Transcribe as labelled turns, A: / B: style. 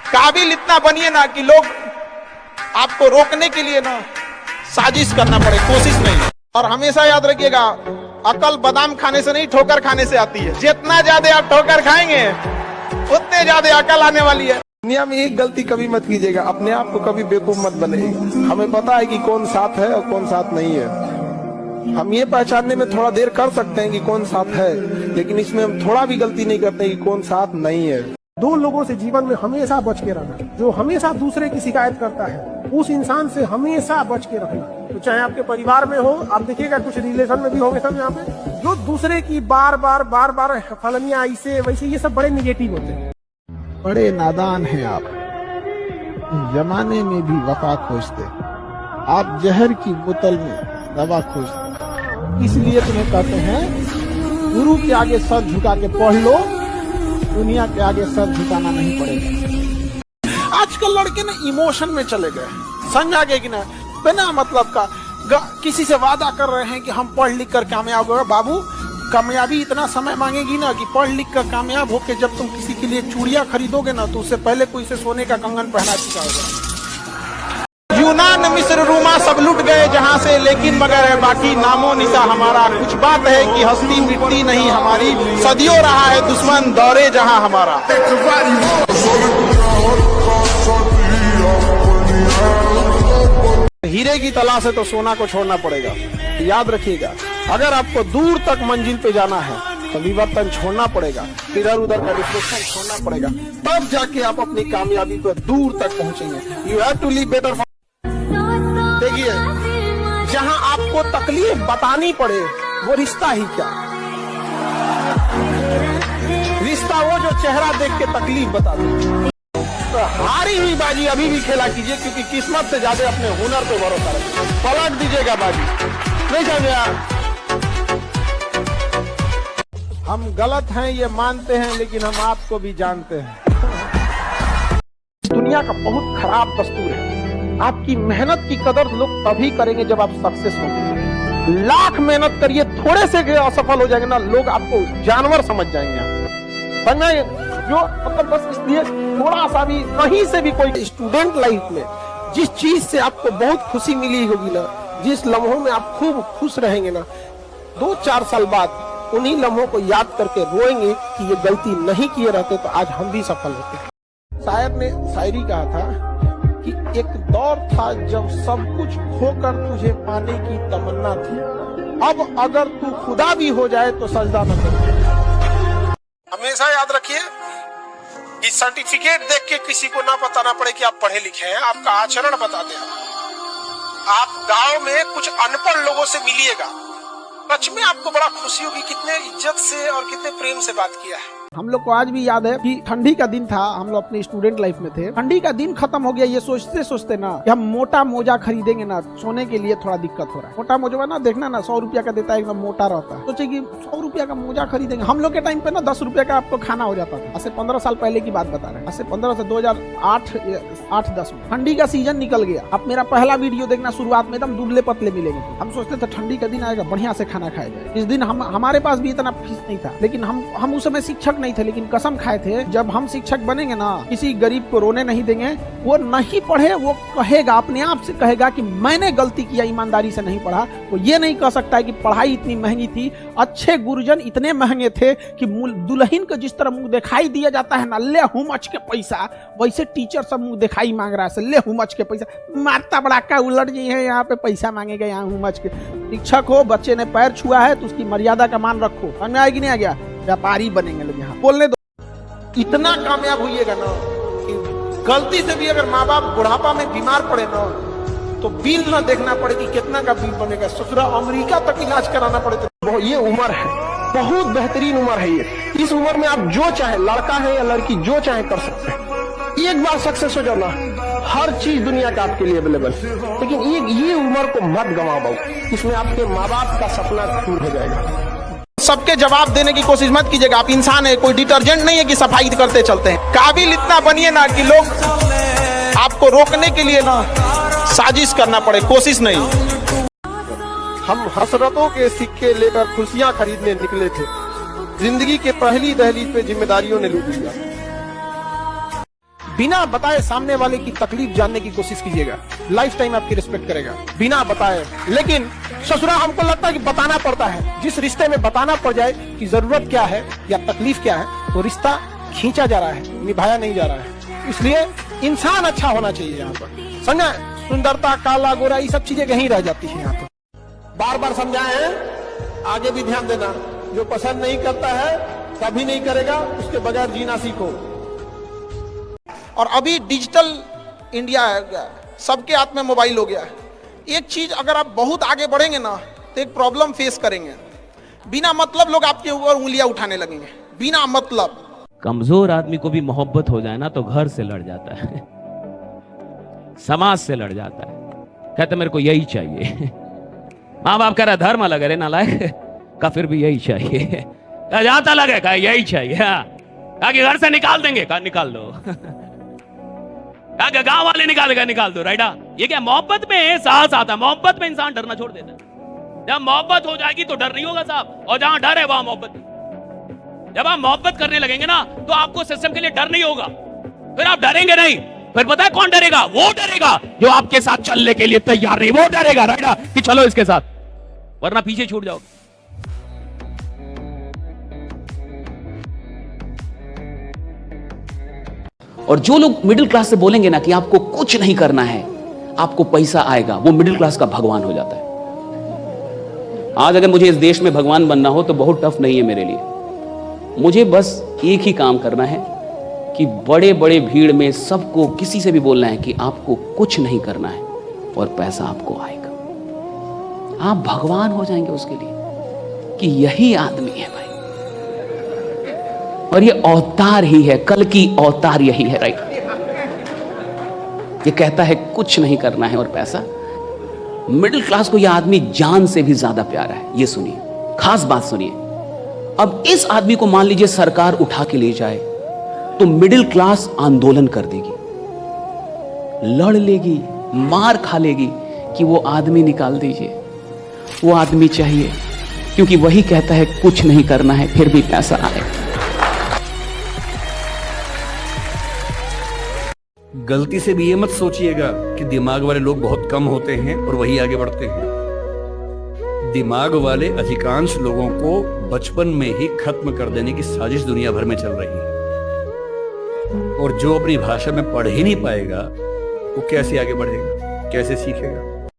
A: काबिल इतना बनिए ना कि लोग आपको रोकने के लिए ना साजिश करना पड़े, कोशिश नहीं। और हमेशा याद रखिएगा, अकल बादाम खाने से नहीं, ठोकर खाने से आती है। जितना ज्यादा आप ठोकर खाएंगे उतने ज्यादा अकल आने वाली है।
B: दुनिया में एक गलती कभी मत कीजिएगा, अपने आप को कभी बेवकूफ मत बनाइएगा। हमें पता है कि कौन साथ है और कौन साथ नहीं है। हम ये पहचानने में थोड़ा देर कर सकते हैं कि कौन साथ है, लेकिन इसमें हम थोड़ा भी गलती नहीं करते कि कौन साथ नहीं है।
C: दो लोगों से जीवन में हमेशा बच के रहना। जो हमेशा दूसरे की शिकायत करता है उस इंसान से हमेशा बच के रखना। तो चाहे आपके परिवार में हो, आप देखिएगा कुछ रिलेशन में भी होंगे सब यहाँ पे, जो दूसरे की बार बार फलनिया ऐसे वैसे, ये सब बड़े निगेटिव होते हैं।
D: बड़े नादान हैं आप, जमाने में भी वफा खोजते, आप जहर की बोतल में दवा खोजते। इसलिए तुम्हें कहते हैं गुरु के आगे सर झुका के पढ़ लो, दुनिया के आगे सर झुकाना नहीं पड़ेगा।
B: आजकल लड़के ना इमोशन में चले गए, समझ आ गए कि ना, बिना मतलब का किसी से वादा कर रहे हैं कि हम पढ़ लिख कर कामयाब होगा। बाबू, कामयाबी इतना समय मांगेगी ना कि पढ़ लिख कर कामयाब होके जब तुम किसी के लिए चूड़ियां खरीदोगे ना, तो उससे पहले कोई से सोने का कंगन पहना चुका होगा।
A: यूनान, मिस्र, रोमा सब लुट गए जहां से, लेकिन मगर है बाकी नामो निशा हमारा। कुछ बात है कि हस्ती मिटती नहीं हमारी, सदियों रहा है दुश्मन दौरे जहां हमारा।
B: हीरे की तलाश है तो सोना को छोड़ना पड़ेगा। याद रखिएगा, अगर आपको दूर तक मंजिल पे जाना है तो विवर्तन छोड़ना पड़ेगा, इधर उधर का डिस्ट्रैक्शन छोड़ना पड़ेगा, तब जाके आप अपनी कामयाबी को दूर तक पहुंचेंगे। You have to live better. देखिए, जहां आपको तकलीफ बतानी पड़े वो रिश्ता ही क्या, रिश्ता वो जो चेहरा देख के तकलीफ बता दे। तो हारी हुई बाजी अभी भी खेला कीजिए, क्योंकि किस्मत से ज्यादा अपने हुनर पे भरोसा रखिए। पलट दीजिएगा बाजी, नहीं समझे आप? हम गलत हैं ये मानते हैं, लेकिन हम आपको भी जानते हैं। दुनिया का बहुत खराब दस्तूर है, आपकी मेहनत की कदर लोग तभी करेंगे जब आप सक्सेस होंगे। लाख मेहनत करिए, थोड़े से असफल हो जाएंगे ना, लोग आपको जानवर समझ जाएंगे। समझ में जो मतलब बस इसलिए थोड़ा सा भी, कहीं से भी कोई स्टूडेंट लाइफ में जिस चीज से आपको बहुत खुशी मिली होगी ना, जिस लम्हों में आप खूब खुश रहेंगे ना, 2-4 साल बाद उन्हीं लम्हों को याद करके रोएंगे कि ये गलती नहीं किए रहते तो आज हम भी सफल होते। शायर ने शायरी कहा था कि एक दौर था जब सब कुछ खोकर तुझे पाने की तमन्ना थी, अब अगर तू खुदा भी हो जाए तो सजदा न कर। हमेशा याद रखिए कि सर्टिफिकेट देख के किसी को ना बताना पड़े कि आप पढ़े लिखे हैं, आपका आचरण बता दे। आप गांव में कुछ अनपढ़ लोगों से मिलिएगा, सच में आपको बड़ा खुशी होगी कितने इज्जत से और कितने प्रेम से बात किया है।
D: हम लोग को आज भी याद है कि ठंडी का दिन था, हम लोग अपने स्टूडेंट लाइफ में थे, ठंडी का दिन खत्म हो गया, ये सोचते सोचते ना कि हम मोटा मोजा खरीदेंगे ना, सोने के लिए थोड़ा दिक्कत हो रहा है। मोटा मोजा ना देखना ना, 100 रुपया का देता है, एकदम मोटा रहता है। सोचे कि 100 रुपया का मोजा खरीदेंगे। हम लोग के टाइम पे ना 10 रुपया का आपको खाना हो जाता था। ऐसे 15 साल पहले की बात बता रहे हैं, ऐसे 15 से 2008-10 में ठंडी का सीजन निकल गया। अब मेरा पहला वीडियो देखना, शुरुआत में एकदम दुबले पतले मिलेंगे। हम सोचते थे ठंडी का दिन आएगा, बढ़िया से खाना खाया जाए। इस दिन हमारे पास भी इतना फीस नहीं था, लेकिन हम उस समय शिक्षक नहीं थे, लेकिन कसम खाए थे जब हम शिक्षक बनेंगे ना, किसी गरीब को रोने नहीं देंगे। वो नहीं पढ़े, वो कहेगा, अपने आप से कहेगा कि मैंने गलती किया, ईमानदारी से नहीं पढ़ा। वो ये नहीं कह सकता है कि पढ़ाई इतनी महंगी थी, अच्छे गुरुजन इतने महंगे थे कि दुल्हन को जिस तरह मुंह दिखाई दिया जाता है ना, ले हुमच के पैसा, वैसे टीचर सब मुंह दिखाई मांग रहा है, ले हुमच के पैसा। मारता बड़ाका उलट जी है, यहाँ पे पैसा मांगेगा, यहाँ हुमच के। शिक्षक हो, बच्चे ने पैर छुआ है तो उसकी मर्यादा का मान रखो। समझ में आएगी नहीं आ गया? व्यापारी बनेंगे लोग यहाँ। बोलने दो, इतना कामयाब होइएगा ना कि गलती से भी अगर माँ बाप बुढ़ापा में बीमार पड़े ना, तो बिल ना देखना पड़े कि कितना का बिल बनेगा, ससुरा अमेरिका तक इलाज कराना पड़े। तो ये उम्र है, बहुत बेहतरीन उम्र है ये। इस उम्र में आप जो चाहे, लड़का है या लड़की, जो चाहे कर सकते हैं। एक बार सक्सेस हो जाना, हर चीज दुनिया का आपके लिए अवेलेबल। लेकिन ये उम्र को मत गंवाओ, इसमें आपके माँ बाप का सपना पूरा हो जाएगा।
A: सबके जवाब देने की कोशिश मत कीजिएगा, आप इंसान है, कोई डिटर्जेंट नहीं है कि सफाई करते चलते हैं। काबिल इतना बनिए ना कि लोग आपको रोकने के लिए ना साजिश करना पड़े, कोशिश नहीं।
B: हम हसरतों के सिक्के लेकर खुशियां खरीदने निकले थे, जिंदगी के पहली दहलीज पे जिम्मेदारियों ने लूट लिया। बिना बताए सामने वाले की तकलीफ जानने की कोशिश कीजिएगा, लाइफ टाइम आपकी रिस्पेक्ट करेगा बिना बताए। लेकिन ससुरा हमको लगता है कि बताना पड़ता है, जिस रिश्ते में बताना पड़ जाए कि जरूरत क्या है या तकलीफ क्या है, तो रिश्ता खींचा जा रहा है, निभाया नहीं जा रहा है। इसलिए इंसान अच्छा होना चाहिए यहाँ पर, समझा। सुंदरता, काला गोरा, ये सब चीजें कहीं रह जाती है यहाँ पर। बार बार समझाए हैं, आगे भी ध्यान देना। जो पसंद नहीं करता है कभी नहीं करेगा, उसके बगैर जीना सीखो।
A: और अभी डिजिटल इंडिया है, सबके हाथ में मोबाइल हो गया है। एक चीज अगर आप बहुत आगे बढ़ेंगे ना तो एक प्रॉब्लम फेस करेंगे। बिना मतलब लोग आपके ऊपर उंगलियां उठाने लगेंगे, बिना मतलब।
E: कमजोर आदमी को भी मोहब्बत हो जाए ना तो घर से लड़ जाता है, समाज से लड़ जाता है, कहते मेरे को यही चाहिए। माँ बाप कह रहा धर्म अलग है, नालायक का फिर भी यही चाहिए, जाता लगे का यही चाहिए, कहा कि घर से निकाल देंगे, कहा निकाल दो, कहा गांव वाले निकाल देगा, निकाल दो। राइडा, ये क्या मोहब्बत में साहस आता है, मोहब्बत में इंसान डरना छोड़ देता है। जब मोहब्बत हो जाएगी तो डर नहीं होगा साहब, और जहां डर है वहां मोहब्बत नहीं। जब आप मोहब्बत करने लगेंगे ना तो आपको सिस्टम के लिए डर नहीं होगा, फिर आप डरेंगे नहीं। फिर पता है कौन डरेगा? वो डरेगा जो आपके साथ चलने के लिए तैयार नहीं, वो डरेगा राइडा कि चलो इसके साथ, वरना पीछे छूट जाओगे।
F: और जो लोग मिडिल क्लास से बोलेंगे ना कि आपको कुछ नहीं करना है, आपको पैसा आएगा, वो मिडिल क्लास का भगवान हो जाता है। आज अगर मुझे इस देश में भगवान बनना हो तो बहुत टफ नहीं है मेरे लिए। मुझे बस एक ही काम करना है कि बड़े बड़े भीड़ में सबको किसी से भी बोलना है कि आपको कुछ नहीं करना है और पैसा आपको आएगा। आप भगवान हो जाएंगे उसके लिए कि यही आदमी है भाई, और ये अवतार ही है, कल की अवतार यही है। राइट, ये कहता है कुछ नहीं करना है और पैसा। मिडिल क्लास को यह आदमी जान से भी ज्यादा प्यारा है। ये सुनिए, खास बात सुनिए। अब इस आदमी को मान लीजिए सरकार उठा के ले जाए तो मिडिल क्लास आंदोलन कर देगी, लड़ लेगी, मार खा लेगी कि वो आदमी निकाल दीजिए, वो आदमी चाहिए, क्योंकि वही कहता है कुछ नहीं करना है फिर भी पैसा आएगा।
G: गलती से भी ये मत सोचिएगा कि दिमाग वाले लोग बहुत कम होते हैं और वही आगे बढ़ते हैं। दिमाग वाले अधिकांश लोगों को बचपन में ही खत्म कर देने की साजिश दुनिया भर में चल रही है, और जो अपनी भाषा में पढ़ ही नहीं पाएगा वो कैसे आगे बढ़ेगा, कैसे सीखेगा?